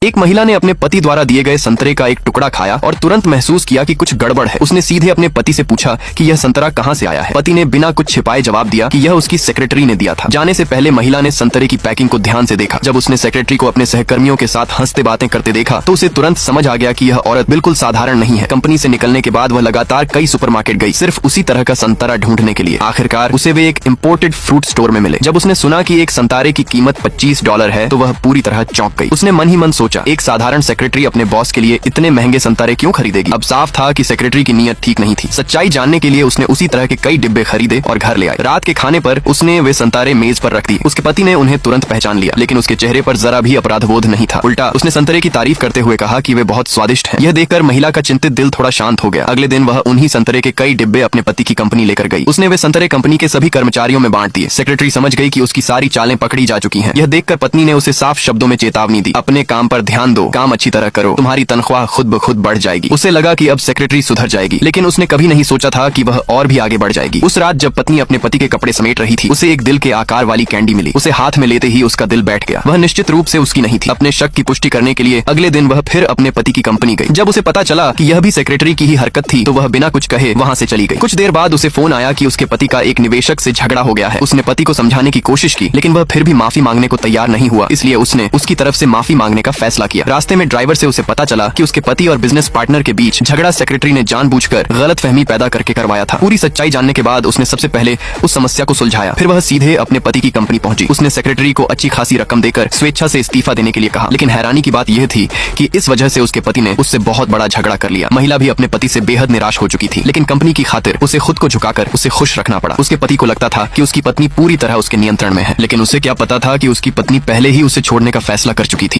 एक महिला ने अपने पति द्वारा दिए गए संतरे का एक टुकड़ा खाया और तुरंत महसूस किया कि कुछ गड़बड़ है। उसने सीधे अपने पति से पूछा कि यह संतरा कहां से आया है। पति ने बिना कुछ छिपाए जवाब दिया कि यह उसकी सेक्रेटरी ने दिया था। जाने से पहले महिला ने संतरे की पैकिंग को ध्यान से देखा। जब उसने सेक्रेटरी को अपने सहकर्मियों के साथ हंसते बातें करते देखा तो उसे तुरंत समझ आ गया कि यह औरत बिल्कुल साधारण नहीं है। कंपनी से निकलने के बाद वह लगातार कई सुपरमार्केट गई सिर्फ उसी तरह का संतरा ढूंढने के लिए। आखिरकार उसे वे एक इम्पोर्टेड फ्रूट स्टोर में मिले। जब उसने सुना कि एक संतरे की कीमत $25 है तो वह पूरी तरह चौंक गई। उसने मन ही मन सोचा, एक साधारण सेक्रेटरी अपने बॉस के लिए इतने महंगे संतरे क्यों खरीदेगी। अब साफ था कि सेक्रेटरी की नीयत ठीक नहीं थी। सच्चाई जानने के लिए उसने उसी तरह के कई डिब्बे खरीदे और घर ले आई। रात के खाने पर उसने वे संतरे मेज पर रख दिए। उसके पति ने उन्हें तुरंत पहचान लिया, लेकिन उसके चेहरे पर जरा भी अपराधबोध नहीं था। उल्टा उसने संतरे की तारीफ करते हुए कहा कि वे बहुत स्वादिष्ट हैं। यह देखकर महिला का चिंतित दिल थोड़ा शांत हो गया। अगले दिन वह उन्हीं संतरे के कई डिब्बे अपने पति की कंपनी लेकर गई। उसने वे संतरे कंपनी के सभी कर्मचारियों में बांट दिए। सेक्रेटरी समझ गई कि उसकी सारी चालें पकड़ी जा चुकी हैं। यह देखकर पत्नी ने उसे साफ शब्दों में चेतावनी दी, अपने काम पर ध्यान दो, काम अच्छी तरह करो, तुम्हारी तनख्वाह खुद ब खुद बढ़ जाएगी। उसे लगा कि अब सेक्रेटरी सुधर जाएगी, लेकिन उसने कभी नहीं सोचा था कि वह और भी आगे बढ़ जाएगी। उस रात जब पत्नी अपने पति के कपड़े समेट रही थी, उसे एक दिल के आकार वाली कैंडी मिली। उसे हाथ में लेते ही उसका दिल बैठ गया। वह निश्चित रूप से उसकी नहीं थी। अपने शक की पुष्टि करने के लिए अगले दिन वह फिर अपने पति की कंपनी गई। जब उसे पता चला कि यह भी सेक्रेटरी की ही हरकत थी तो वह बिना कुछ कहे वहाँ से चली गई। कुछ देर बाद उसे फोन आया कि उसके पति का एक निवेशक से झगड़ा हो गया है। उसने पति को समझाने की कोशिश की, लेकिन वह फिर भी माफी मांगने को तैयार नहीं हुआ। इसलिए उसने उसकी तरफ से माफी मांगने का फैसला किया। रास्ते में ड्राइवर से उसे पता चला कि उसके पति और बिजनेस पार्टनर के बीच झगड़ा सेक्रेटरी ने जानबूझकर गलतफहमी पैदा करके करवाया था। पूरी सच्चाई जानने के बाद उसने सबसे पहले उस समस्या को सुलझाया। फिर वह सीधे अपने पति की कंपनी पहुंची। उसने सेक्रेटरी को अच्छी खासी रकम देकर स्वेच्छा से इस्तीफा देने के लिए कहा, लेकिन हैरानी की बात यह थी कि इस वजह से उसके पति ने उससे बहुत बड़ा झगड़ा कर लिया। महिला भी अपने पति से बेहद निराश हो चुकी थी, लेकिन कंपनी की खातिर उसे खुद को झुकाकर उसे खुश रखना पड़ा। उसके पति को लगता था कि उसकी पत्नी पूरी तरह उसके नियंत्रण में है, लेकिन उसे क्या पता था कि उसकी पत्नी पहले ही उसे छोड़ने का फैसला कर चुकी थी।